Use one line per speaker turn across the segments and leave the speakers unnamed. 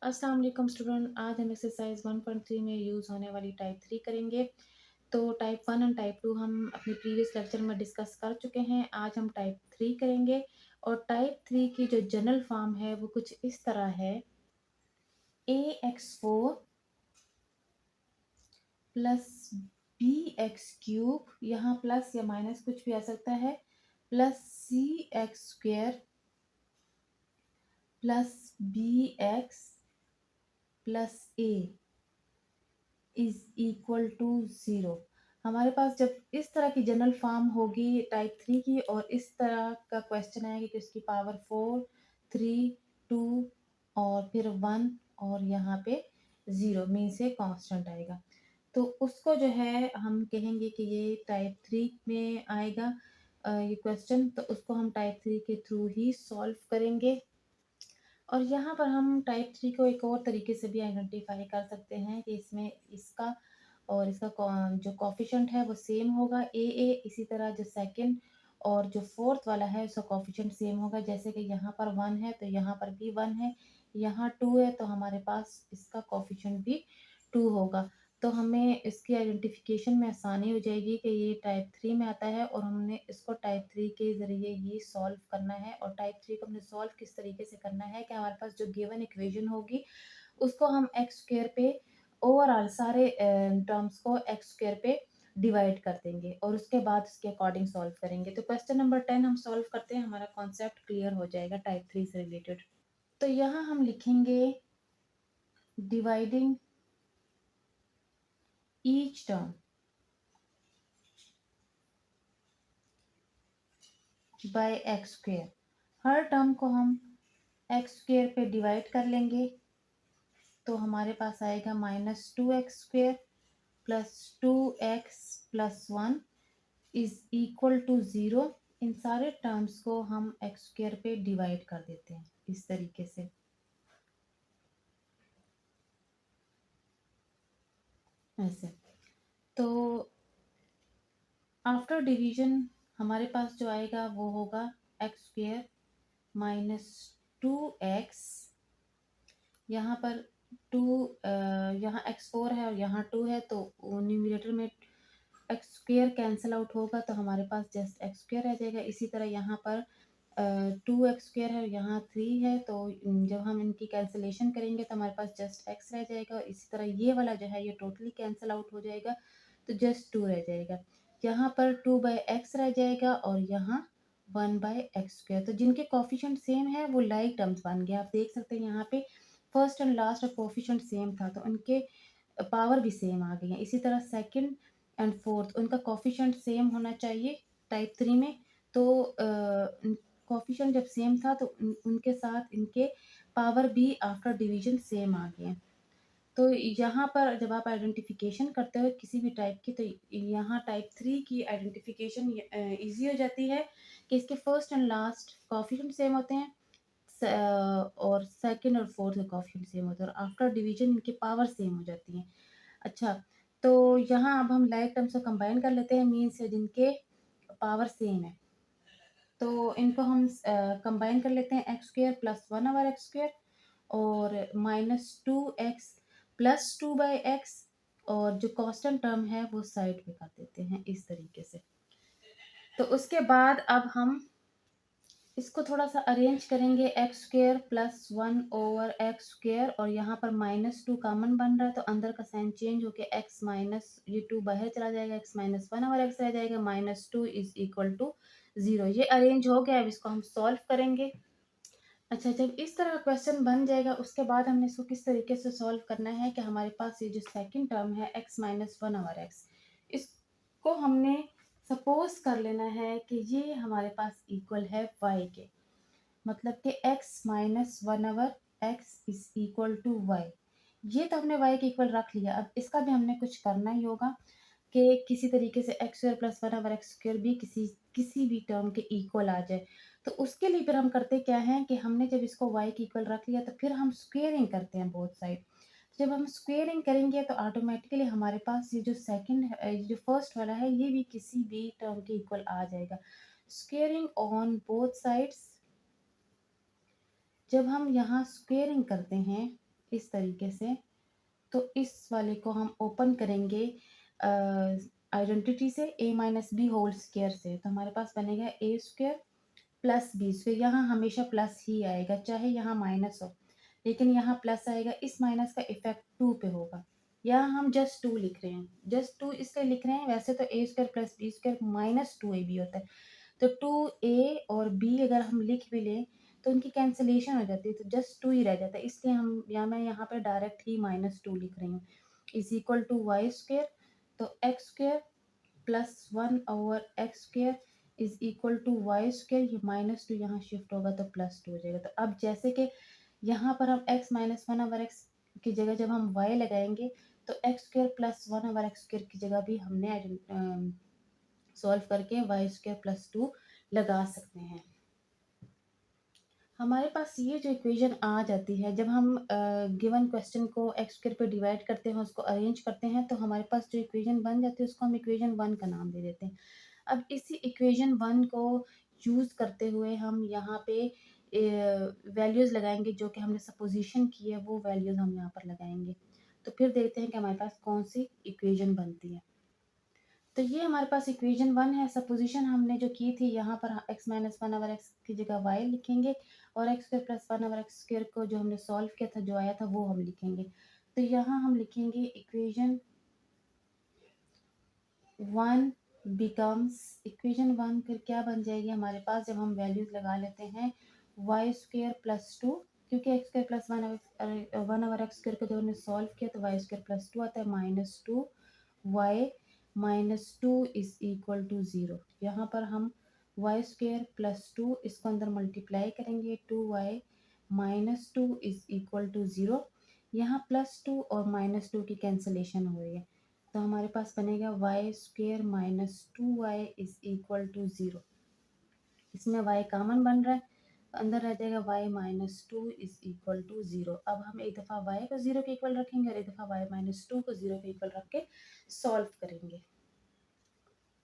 अस्सलाम वालेकुम स्टूडेंट। आज हम एक्सरसाइज 1.3 में यूज़ होने वाली टाइप 3 करेंगे। तो टाइप 1 एंड टाइप 2 हम अपने प्रीवियस लेक्चर में डिस्कस कर चुके हैं। आज हम टाइप 3 करेंगे और टाइप 3 की जो जनरल फॉर्म है वो कुछ इस तरह है। ax4 plus b x cube, यहाँ प्लस या माइनस कुछ भी आ सकता है, plus c x square plus b x plus a is equal to zero. हमारे पास जब इस तरह की जनरल फॉर्म होगी टाइप 3 की और इस तरह का क्वेश्चन आएगा कि उसकी पावर 4, 3, 2 और फिर 1 और यहाँ पे 0 मीन से कांस्टेंट आएगा, तो उसको जो है हम कहेंगे कि ये टाइप 3 में आएगा। ये क्वेश्चन तो उसको हम टाइप 3 के थ्रू ही सॉल्व करेंगे। और यहाँ पर हम टाइप 3 को एक और तरीके से भी आइडेंटिफाई कर सकते हैं कि इसमें इसका और इसका जो कॉफिशेंट है वो सेम होगा ए, इसी तरह जो सेकंड और जो फोर्थ वाला है उसका कॉफिशेंट सेम होगा। जैसे कि यहाँ पर 1 है तो यहाँ पर भी 1 है, यहाँ 2 है तो हमारे पास इसका कॉफिशेंट भी 2 होगा। तो हमें इसकी आइडेंटिफिकेशन में आसानी हो जाएगी कि ये टाइप 3 में आता है और हमने इसको टाइप 3 के ज़रिए ही सॉल्व करना है। और टाइप 3 को हमने सॉल्व किस तरीके से करना है कि हमारे पास जो गिवन इक्वेशन होगी उसको हम एक्स स्क्वायर पे ओवरऑल सारे टर्म्स को एक्स स्क्वायर पे डिवाइड कर देंगे और उसके बाद उसके अकॉर्डिंग सॉल्व करेंगे। तो क्वेश्चन नंबर 10 हम सॉल्व करते हैं, हमारा कॉन्सेप्ट क्लियर हो जाएगा टाइप 3 से रिलेटेड। तो यहाँ हम लिखेंगे dividing each term by x square. Her term को हम एक्स स्क्वायर पे डिवाइड कर लेंगे तो हमारे पास आएगा -2x² plus 2x plus 1 is equal to 0। इन सारे टर्म्स को हम एक्स स्क्वायर पे डिवाइड कर देते हैं इस तरीके से, ऐसे। तो आफ्टर डिवीजन हमारे पास जो आएगा वो होगा एक्स स्क्वायर माइनस 2x, यहाँ पर 2, यहाँ x4 है और यहाँ 2 है तो न्यूमरेटर में एक्स स्क्वायर कैंसिल आउट होगा तो हमारे पास जस्ट एक्स स्क्वायर रह जाएगा। इसी तरह यहाँ पर 2x² है और यहाँ 3 है तो जब हम इनकी कैंसिलेशन करेंगे तो हमारे पास जस्ट x रह जाएगा। इसी तरह ये वाला जो है ये टोटली कैंसिल आउट हो जाएगा तो जस्ट 2 रह जाएगा। यहाँ पर 2/x रह जाएगा और यहाँ 1/x²। तो जिनके कोफिशिएंट सेम है वो लाइक टर्म्स बन गया। आप देख सकते हैं यहाँ पे फर्स्ट एंड लास्ट का कोफिशिएंट सेम था तो उनके पावर भी सेम आ गई है। इसी तरह सेकंड एंड फोर्थ उनका कोफिशिएंट सेम होना चाहिए टाइप 3 में। तो कोफिशिएंट जब सेम था तो उनके साथ इनके पावर भी आफ्टर डिवीजन सेम आ गए। तो यहाँ पर जब आप आइडेंटिफिकेशन करते हो किसी भी टाइप की तो यहाँ टाइप 3 की आइडेंटिफिकेशन इजी हो जाती है कि इसके first and last coefficient same होते हैं और सेकंड और फोर्थ का कोफिशिएंट सेम होता है और आफ्टर डिवीजन इनकी पावर सेम हो जाती है। अच्छा, तो यहाँ अब हम लाइक टर्म्स को कंबाइन कर लेते हैं मीन्स जिनके पावर सेम है। तो इनको हम कंबाइन कर लेते हैं एक्स स्क्वायर प्लस 1/x² और -2x प्लस 2/x और जो कांस्टेंट टर्म है वो साइड पे कर देते हैं इस तरीके से। तो उसके बाद अब हम इसको थोड़ा सा अरेंज करेंगे एक्स स्क्वायर प्लस 1/x² और यहाँ पर -2 कॉमन बन रहा है तो अंदर का साइन चेंज होके x माइनस ये 2 बाहर चला जाएगा, x माइनस 1/x रह जाएगा, -2 इज इक्वल टू 0। ये अरेंज हो गया। अब इसको हम सॉल्व करेंगे। अच्छा, जब इस तरह का क्वेश्चन बन जाएगा उसके बाद हमने इसको किस तरीके से सॉल्व करना है कि हमारे पास ये जो सेकंड टर्म है x माइनस 1/x, इसको हमने सपोज कर लेना है कि ये हमारे पास इक्वल है y के, मतलब कि x minus 1/x is equal to y. ये तो हमने y के इक्वल रख लिया। अब इसका भी हमने कुछ करना ही होगा कि किसी तरीके से एक्स स्क्वायर प्लस 1/x² भी किसी किसी भी टर्म के इक्वल आ जाए। तो उसके लिए फिर हम करते क्या हैं कि हमने जब इसको y के इक्वल रख लिया तो फिर हम स्क्वेयरिंग करते हैं बोथ साइड। जब हम स्क्वेयरिंग करेंगे तो ऑटोमेटिकली हमारे पास ये जो सेकंड ये जो फर्स्ट वाला है ये भी किसी भी टर्म के इक्वल आ जाएगा। स्क्वेयरिंग ऑन बोथ साइड्स, जब हम यहाँ स्क्वेयरिंग करते हैं इस तरीके से। तो इस वाले को हम ओपन करेंगे आइडेंटिटी से a minus b whole square से, तो हमारे पास बनेगा a square plus b square. यहाँ हमेशा प्लस ही आएगा, चाहे यहाँ माइनस हो, लेकिन यहाँ प्लस आएगा। इस माइनस का इफेक्ट 2 पे होगा। यहाँ हम जस्ट 2 लिख रहे हैं, जस्ट 2 इसलिए लिख रहे हैं, वैसे तो a square plus b square minus 2ab होता है। तो 2a और b अगर हम लिख भी लें तो उनकी कैंसिलेशन हो जाती है, तो जस्ट 2 ही रह जाता है। इसलिए मैं यहाँ पर डायरेक्ट ही -2 लिख रही हूँ। Is equal to y square, तो x square plus 1/x² is equal to y square. ये -2 यहाँ शिफ्ट होगा तो +2 हो जाएगा। तो अब जैसे कि यहाँ पर हम x माइनस 1/x की जगह जब हम y लगाएंगे तो x² प्लस 1/x² की जगह भी हमने सॉल्व करके y² प्लस 2 लगा सकते हैं। हमारे पास ये जो इक्वेशन आ जाती है, जब हम गिवन क्वेश्चन को x² पे डिवाइड करते हैं, उसको अरेंज करते हैं, तो हमारे पास जो इक्वेशन बन जाती है उसको हम इक्वेशन 1 का नाम दे देते हैं। अब इसी इक्वेशन 1 को यूज़ करते हुए हम यहाँ पे वैल्यूज़ लगाएंगे, जो कि हमने सपोजिशन की है वो वैल्यूज़ हम यहाँ पर लगाएंगे। तो फिर देखते हैं कि हमारे पास कौन सी इक्वेशन बनती है। तो ये हमारे पास इक्वेशन 1 है। सपोजिशन हमने जो की थी, यहाँ पर x माइनस 1/x की जगह y लिखेंगे और x² प्लस 1/x² को जो हमने सॉल्व किया था, जो आया था वो हम लिखेंगे। तो यहाँ हम लिखेंगे इक्वेशन 1 बिकम्स, इक्वेशन 1 फिर क्या बन जाएगी हमारे पास, जब हम वैल्यूज लगा लेते हैं y² प्लस 2, क्योंकि x² प्लस 1/x² को जब हमने सॉल्व किया तो y² प्लस 2 आता है, -2y -2 इज इक्वल टू 0। यहाँ पर हम y² प्लस 2 इसको अंदर मल्टीप्लाई करेंगे, 2y -2 इज इक्वल टू 0। यहाँ +2 और -2 की कैंसलेशन हो रही है, तो हमारे पास बनेगा y² -2y is equal to 0। इसमें y कॉमन बन रहा है, अंदर रह जाएगा y -2 इज इक्वल टू 0। अब हम एक दफ़ा y को 0 के इक्वल रखेंगे और एक दफ़ा y -2 को 0 के इक्वल रख के सॉल्व करेंगे।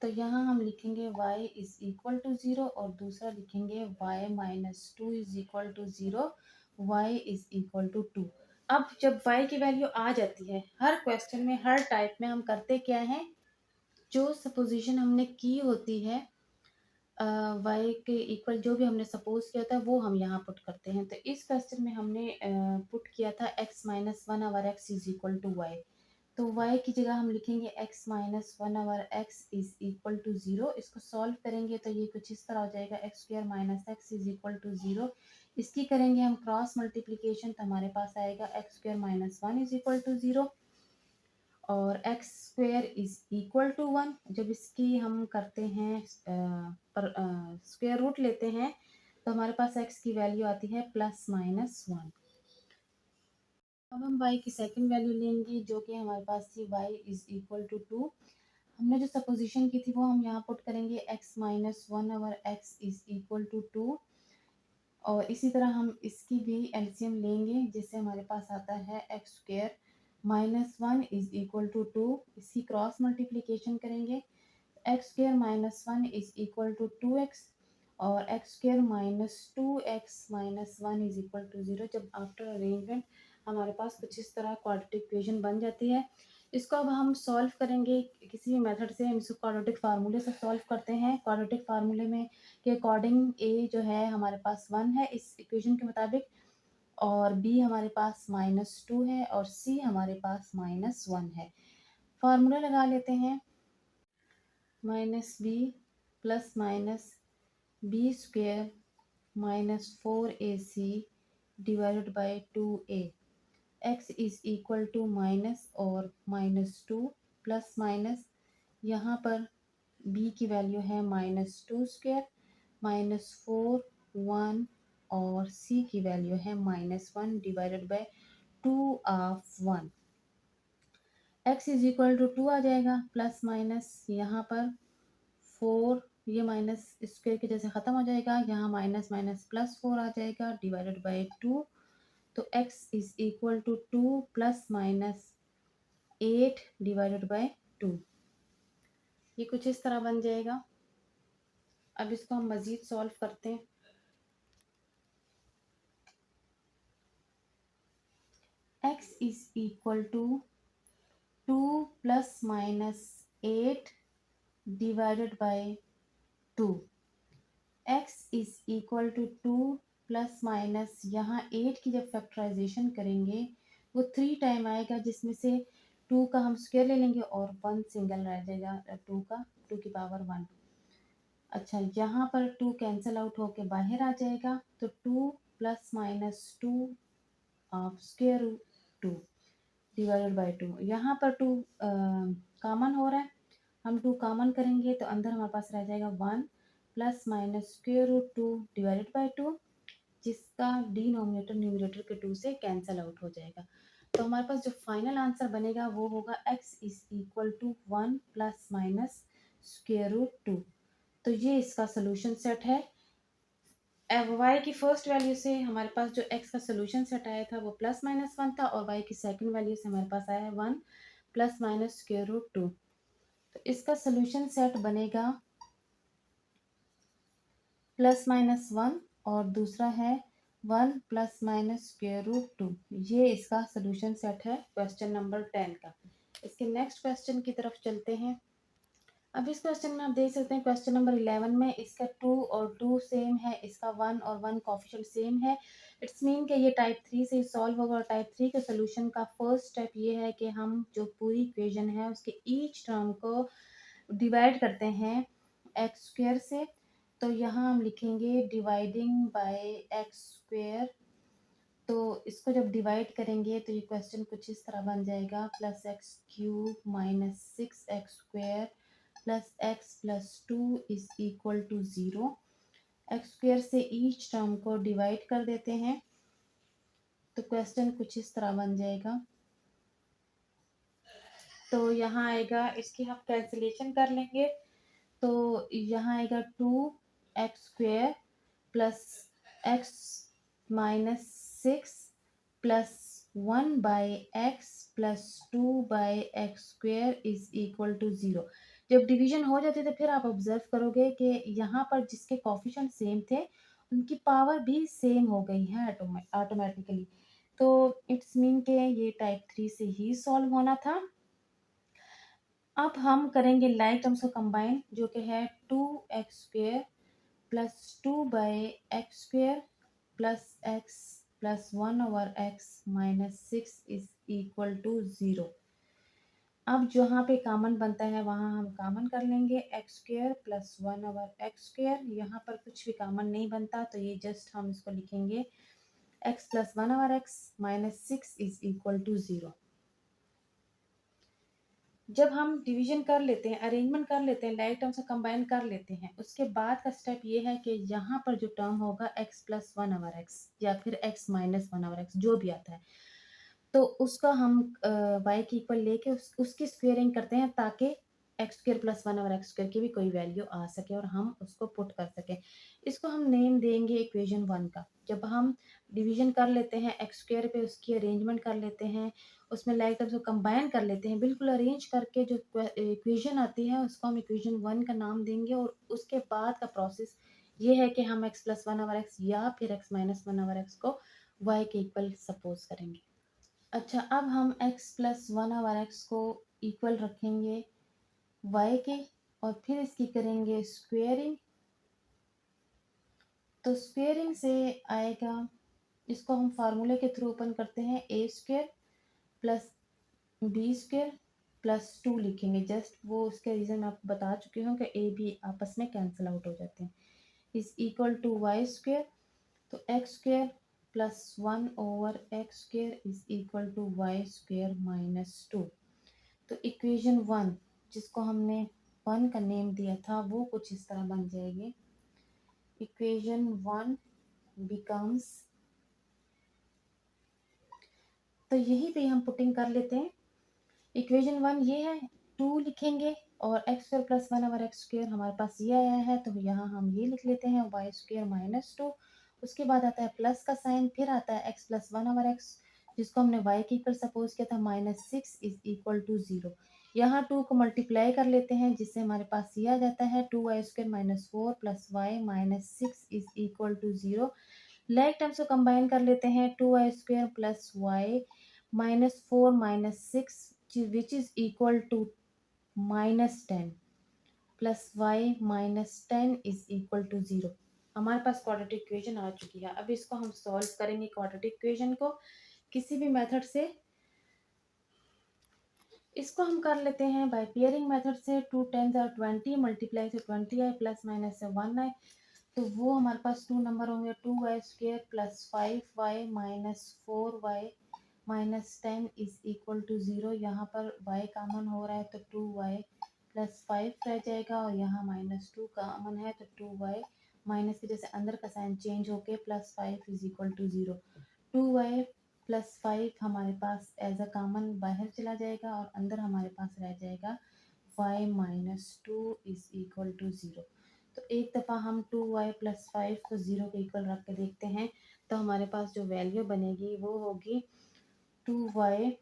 तो यहाँ हम लिखेंगे y इज इक्वल टू 0 और दूसरा लिखेंगे y -2 is equal to 0, y is equal to 2। अब जब y की वैल्यू आ जाती है, हर क्वेश्चन में हर टाइप में हम करते क्या हैं, जो सपोजिशन हमने की होती है y के इक्वल जो भी हमने सपोज किया था वो हम यहाँ पुट करते हैं। तो इस क्वेश्चन में हमने पुट किया था x minus 1/x is equal to y. तो y की जगह हम लिखेंगे x minus 1/x is equal to 0। इसको सॉल्व करेंगे तो ये कुछ इस तरह हो जाएगा, x² minus x is equal to 0। इसकी करेंगे हम क्रॉस मल्टीप्लीकेशन, तो हमारे पास आएगा x² minus 1 is equal to 0 और x² इज इक्वल टू 1। जब इसकी हम करते हैं स्क्वायर रूट लेते हैं तो हमारे पास x की वैल्यू आती है +-1। अब हम y की सेकंड वैल्यू लेंगे, जो कि हमारे पास थी y इज इक्वल टू 2। हमने जो सपोजिशन की थी वो हम यहाँ पुट करेंगे, x minus 1/x is equal to 2 और इसी तरह हम इसकी भी एलसीएम लेंगे, जिससे हमारे पास आता है x² minus 1 is equal to 2। इसकी क्रॉस मल्टीप्लीकेशन करेंगे, x² minus 1 is equal to 2x और x² minus 2x minus 1 is equal to 0। जब आफ्टर अरेंजमेंट हमारे पास कुछ इस तरह क्वाड्रेटिक इक्वेशन बन जाती है। इसको अब हम सॉल्व करेंगे किसी भी मेथड से, हम इसको क्वाड्रेटिक फार्मूले से सॉल्व करते हैं। क्वाड्रेटिक फार्मूले में के अकॉर्डिंग a जो है हमारे पास 1 है इस इक्वेशन के मुताबिक, और b हमारे पास -2 है और c हमारे पास -1 है। फार्मूला लगा लेते हैं, -b plus minus b² -4ac divided by 2a। x is equal टू माइनस और -2 प्लस माइनस, यहाँ पर b की वैल्यू है -2² -4 1 और c की वैल्यू है -1 divided by 2 of 1। x is equal to 2 आ जाएगा, प्लस माइनस यहाँ पर 4, ये माइनस स्क्वायर की जैसे ख़त्म हो जाएगा, यहाँ माइनस माइनस +4 आ जाएगा डिवाइडेड बाई 2। तो x is equal to 2 plus minus 8 divided by 2। ये कुछ इस तरह बन जाएगा। अब इसको हम मज़ीद सॉल्व करते हैं। Is equal to 2 plus minus 8 divided by 2। x is equal to 2 plus minus, यहाँ 8 की जब फैक्टराइजेशन करेंगे वो 3 टाइम आएगा, जिसमें से 2 का हम स्क्वायर ले लेंगे और 1 सिंगल रह जाएगा, 2 का 2 की पावर 1। अच्छा, यहाँ पर 2 कैंसिल आउट होके बाहर आ जाएगा, तो 2 plus minus 2 of square root 2 divided by 2। यहाँ पर 2 कॉमन हो रहा है, हम 2 कॉमन करेंगे तो अंदर हमारे पास रह जाएगा 1 plus minus square root 2 divided by 2, जिसका डिनोमिनेटर न्यूमरेटर के 2 से कैंसिल आउट हो जाएगा। तो हमारे पास जो फाइनल आंसर बनेगा वो होगा x is equal to 1 plus minus square root 2। तो ये इसका सोल्यूशन सेट है। अब y की फर्स्ट वैल्यू से हमारे पास जो x का सोल्यूशन सेट आया था वो प्लस माइनस 1 था, और y की सेकंड वैल्यू से हमारे पास आया है 1 प्लस माइनस स्क्वायर रूट 2। तो इसका सोल्यूशन सेट बनेगा प्लस माइनस 1 और दूसरा है 1 प्लस माइनस स्क्वायर रूट 2। ये इसका सोल्यूशन सेट है क्वेश्चन नंबर 10 का। इसके नेक्स्ट क्वेश्चन की तरफ चलते हैं। अब इस क्वेश्चन में आप देख सकते हैं क्वेश्चन नंबर 11 में इसका 2 और 2 सेम है, इसका 1 और 1 कोफिशिएंट सेम है। इट्स मीन कि ये टाइप 3 से सॉल्व होगा, और टाइप 3 के सोल्यूशन का फर्स्ट स्टेप ये है कि हम जो पूरी इक्वेशन है उसके ईच टर्म को डिवाइड करते हैं एक्स स्क्वायर से। तो यहाँ हम लिखेंगे डिवाइडिंग बाय एक्स स्क्वायर। तो इसको जब डिवाइड करेंगे तो ये क्वेश्चन कुछ इस तरह बन जाएगा, plus x cube minus 6x square plus x plus 2 is equal to 0। X square से ईच टर्म को डिवाइड कर देते हैं, तो क्वेश्चन कुछ इस तरह बन जाएगा। तो यहाँ आएगा, इसकी हम कैंसिलेशन कर लेंगे, तो यहाँ आएगा 2x square plus x minus 6 plus 1 by x plus 2 by x square is equal to 0। जब डिवीजन हो जाती है तो फिर आप ऑब्जर्व करोगे कि यहाँ पर जिसके कोफिशिएंट सेम थे उनकी पावर भी सेम हो गई है ऑटोमेटिकली। तो इट्स मीन के ये टाइप 3 से ही सॉल्व होना था। अब हम करेंगे लाइक टर्म्स को कंबाइन, जो कि है 2x square plus 2 by x square plus x plus 1 over x minus 6 is equal to 0। अब जहाँ पे कॉमन बनता है वहाँ हम कॉमन कर लेंगे, x square plus 1 over x square. यहाँ पर कुछ भी कॉमन नहीं बनता, तो ये जस्ट हम इसको लिखेंगे x plus 1 over x minus 6 is equal to 0। जब हम डिवीजन कर लेते हैं, अरेंजमेंट कर लेते हैं, लाइक टर्म से कंबाइन कर लेते हैं, उसके बाद का स्टेप ये है कि यहाँ पर जो टर्म होगा x प्लस 1 ओवर एक्स या फिर x माइनस 1 ओवर एक्स जो भी आता है, तो उसका हम y के इक्वल लेके उसकी स्क्वेयरिंग करते हैं, ताकि x square plus 1 over x square की भी कोई वैल्यू आ सके और हम उसको पुट कर सकें। इसको हम नेम देंगे इक्वेशन 1 का। जब हम डिवीजन कर लेते हैं एक्स स्क्वेयर पे, उसकी अरेंजमेंट कर लेते हैं, उसमें लाइक टर्म्स को कंबाइन कर लेते हैं, बिल्कुल अरेंज करके जो इक्वेशन आती है उसको हम इक्वेशन 1 का नाम देंगे। और उसके बाद का प्रोसेस ये है कि हम x प्लस 1 ओवर एक्स या फिर x माइनस 1 ओवर एक्स को y के इक्वल सपोज करेंगे। अच्छा, अब हम x प्लस 1 ओवर एक्स को इक्वल रखेंगे y के, और फिर इसकी करेंगे स्क्वेयरिंग। तो स्क्वेयरिंग से आएगा, इसको हम फार्मूले के थ्रू ओपन करते हैं, a square plus b square plus 2 लिखेंगे। जस्ट वो उसके रीज़न मैं आपको बता चुकी हूँ कि ए बी आपस में कैंसिल आउट हो जाते हैं। Is equal to y square, तो x square plus 1 over x square is equal to y square minus 2। तो इक्वेशन 1 जिसको हमने 1 का नेम दिया था वो कुछ इस तरह बन जाएगी। इक्वेशन 1 बिकम्स, तो यही पे हम पुटिंग कर लेते हैं। इक्वेशन 1 ये है, 2 लिखेंगे और x square plus 1 over x square हमारे पास ये आया है, तो यहाँ हम ये लिख लेते हैं वाई स्क्वायर माइनस 2। उसके बाद आता है प्लस का साइन, फिर आता है एक्स प्लस 1 ओवर एक्स जिसको हमने वाई के इक्वल सपोज किया था माइनस 6 इज इक्वल टू 0। यहाँ 2 को मल्टीप्लाई कर लेते हैं, जिससे हमारे पास ये आ जाता है 2y square minus 4 plus y minus 6 is equal to 0। Like terms को कंबाइन कर लेते हैं, 2y square plus y -4 -6 which is equal to -10 plus y -10 is equal to 0। हमारे पास क्वाड्रेटिक इक्वेशन आ चुकी है। अब इसको हम सॉल्व करेंगे क्वाड्रेटिक इक्वेशन को किसी भी मेथड से। इसको हम कर लेते हैं बाय पेयरिंग मेथड से। 2 10 आर 20 मल्टीप्लाई से 20 आए प्लस माइनस से 1 आए, तो वो हमारे पास 2 नंबर होंगे। 2y² plus 5y minus 4y minus 10 is equal to 0। यहाँ पर y कॉमन हो रहा है तो 2y प्लस 5 रह जाएगा, और यहाँ -2 कॉमन है तो 2y माइनस की जैसे अंदर का साइन चेंज होके plus 5 is equal to 0। 2y plus 5 हमारे पास एज अ कॉमन बाहर चला जाएगा, और अंदर हमारे पास रह जाएगा y -2 इज इक्वल टू 0। तो एक दफ़ा हम 2y प्लस 5 को 0 के इक्वल रख के देखते हैं, तो हमारे पास जो वैल्यू बनेगी वो होगी 2y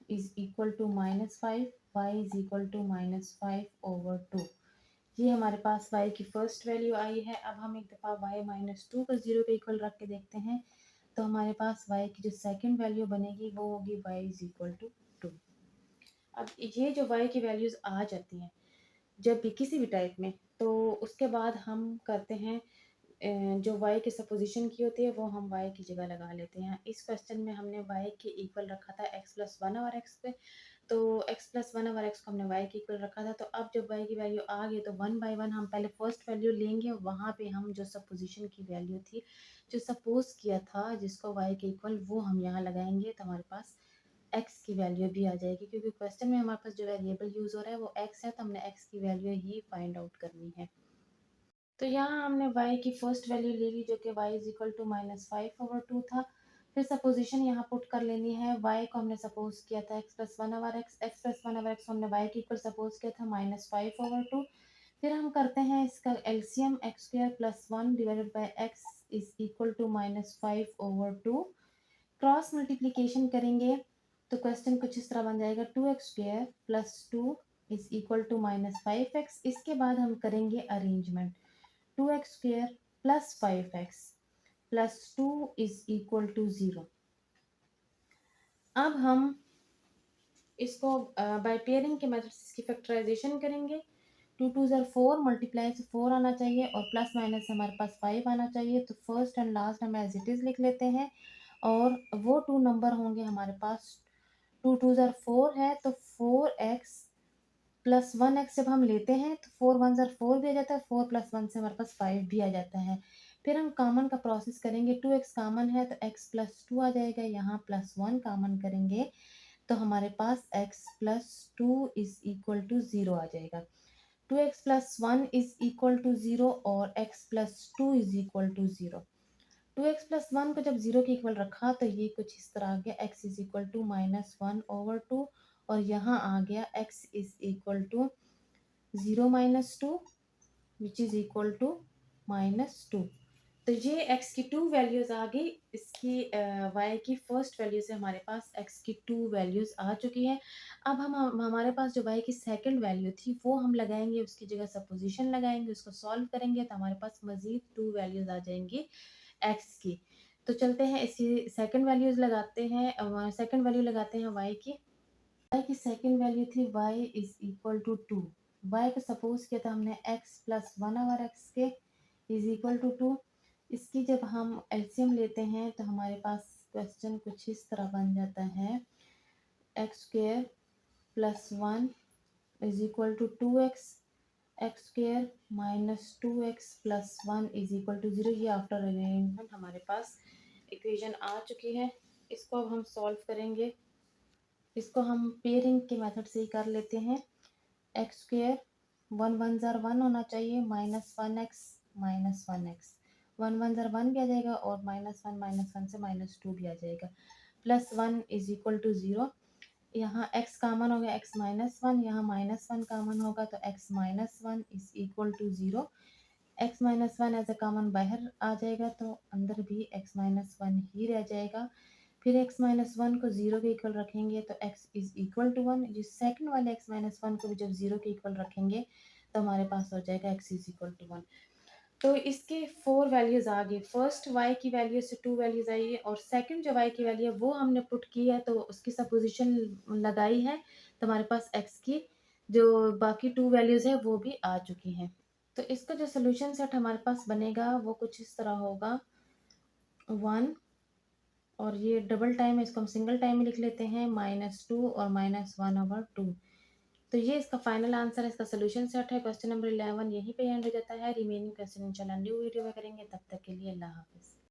is equal to -5, y is equal to -5/2। ये हमारे पास y की फर्स्ट वैल्यू आई है। अब हम एक दफ़ा y -2 को 0 के इक्वल रख के देखते हैं, तो हमारे पास y की जो सेकंड वैल्यू बनेगी वो होगी y इज इक्वल टू 2। अब ये जो y की वैल्यूज़ आ जाती हैं जब भी किसी भी टाइप में, तो उसके बाद हम करते हैं जो y की सपोजिशन की होती है वो हम y की जगह लगा लेते हैं। इस क्वेश्चन में हमने y के इक्वल रखा था x प्लस 1 ओवर x पे, तो x प्लस 1 ओवर x को हमने y के इक्वल रखा था। तो अब जब y की वैल्यू आ गई तो 1 बाय 1 हम पहले फर्स्ट वैल्यू लेंगे, वहाँ पे हम जो सपोजिशन की वैल्यू थी, जो सपोज किया था जिसको y के इक्वल, वो हम यहाँ लगाएंगे, तो हमारे पास x की वैल्यू भी आ जाएगी। क्योंकि क्वेश्चन में हमारे पास जो वेरिएबल यूज़ हो रहा है वो x है, तो हमने x की वैल्यू ही फाइंड आउट करनी है। तो यहाँ हमने y की फर्स्ट वैल्यू ले ली जो कि y इज इक्वल टू -5/2 था। फिर सपोजिशन यहाँ पुट कर लेनी है। y को हमने सपोज किया था x प्लस 1 ओवर x को हमने y के इक्वल सपोज किया था -5/2। फिर हम करते हैं इसका LCM x² plus 1 divided by x is equal to -5/2। Cross multiplication करेंगे तो क्वेश्चन कुछ इस तरह बन जाएगा 2x² plus 2 is equal to -5x। इसके बाद हम करेंगे arrangement. 2x² plus 5x plus 2 is equal to 0। अब हम इसको बाय पेयरिंग के मेथड से इसकी फैक्टराइजेशन करेंगे। 2 2 ज़र 4 मल्टीप्लाई से 4 आना चाहिए, और प्लस माइनस से हमारे पास 5 आना चाहिए। तो फर्स्ट एंड लास्ट हम एज इट इज़ लिख लेते हैं, और वो 2 नंबर होंगे हमारे पास। 2 2 ज़र 4 है तो 4x प्लस 1x जब हम लेते हैं तो 4 1 ज़र 4 भी आ जाता है, 4 प्लस 1 से हमारे पास 5 भी आ जाता है। फिर हम कॉमन का प्रोसेस करेंगे। 2x कॉमन है तो x प्लस 2 आ जाएगा, यहाँ प्लस 1 कॉमन करेंगे तो हमारे पास x plus 2 is equal to 0 आ जाएगा। 2x plus 1 is equal to 0 और x plus 2 is equal to 0। 2x plus 1 को जब 0 के इक्वल रखा तो ये कुछ इस तरह आ गया, x इज इक्वल टू -1/2, और यहाँ आ गया x is equal to 0 -2 which is equal to -2। तो ये x की 2 वैल्यूज़ आ गई। इसकी y की फर्स्ट वैल्यू से हमारे पास x की 2 वैल्यूज़ आ चुकी हैं। अब हम हमारे पास जो y की सेकंड वैल्यू थी वो हम लगाएंगे, उसकी जगह सपोजिशन लगाएंगे, उसको सॉल्व करेंगे तो हमारे पास मज़ीद 2 वैल्यूज़ आ जाएंगी x की। तो चलते हैं इसी सेकंड वैल्यूज़ लगाते हैं, सेकंड वैल्यू लगाते हैं y की सेकंड वैल्यू थी y is equal to 2। y को सपोज किया था हमने x प्लस 1 ओवर x के इज इक्वल टू 2। इसकी जब हम एलसीएम लेते हैं तो हमारे पास क्वेश्चन कुछ इस तरह बन जाता है, x² plus 1 is equal to 2x, x² minus 2x plus 1 is equal to 0। ये आफ्टर अरेंजमेंट हमारे पास इक्वेशन आ चुकी है। इसको अब हम सॉल्व करेंगे। इसको हम पेयरिंग के मेथड से ही कर लेते हैं। x² 1 1 ज़र 1 होना चाहिए, -1x -1x 1 1 ज़र 1 भी आ जाएगा, और -1 से -2 भी आ जाएगा, प्लस 1 इज इक्वल टू 0। यहाँ x कॉमन हो गया, x -1, यहाँ -1 कॉमन होगा तो x -1 is equal to 0। x -1 as a common बाहर आ जाएगा तो अंदर भी x -1 ही रह जाएगा। फिर x -1 को 0 के इक्वल रखेंगे तो x इज इक्वल टू 1। जिस सेकंड वाले x -1 को भी जब 0 के इक्वल रखेंगे तो हमारे पास हो जाएगा x इज इक्वल टू 1। तो इसके 4 वैल्यूज़ आ गई। फर्स्ट y की वैल्यू से 2 वैल्यूज़ आई है और सेकंड जो y की वैल्यू है वो हमने पुट की है, तो उसकी सपोज़िशन लगाई है, तो हमारे पास x की जो बाकी 2 वैल्यूज़ हैं वो भी आ चुकी हैं। तो इसका जो सॉल्यूशन सेट हमारे पास बनेगा वो कुछ इस तरह होगा 1 और ये डबल टाइम है, इसको हम सिंगल टाइम में लिख लेते हैं, -2 और -1/2। तो ये इसका फाइनल आंसर है, इसका सॉल्यूशन सेट है। क्वेश्चन नंबर 11 यहीं पे एंड हो जाता है। रिमेनिंग क्वेश्चन इंशाल्लाह न्यू वीडियो में करेंगे। तब तक के लिए अल्लाह हाफ़िज़।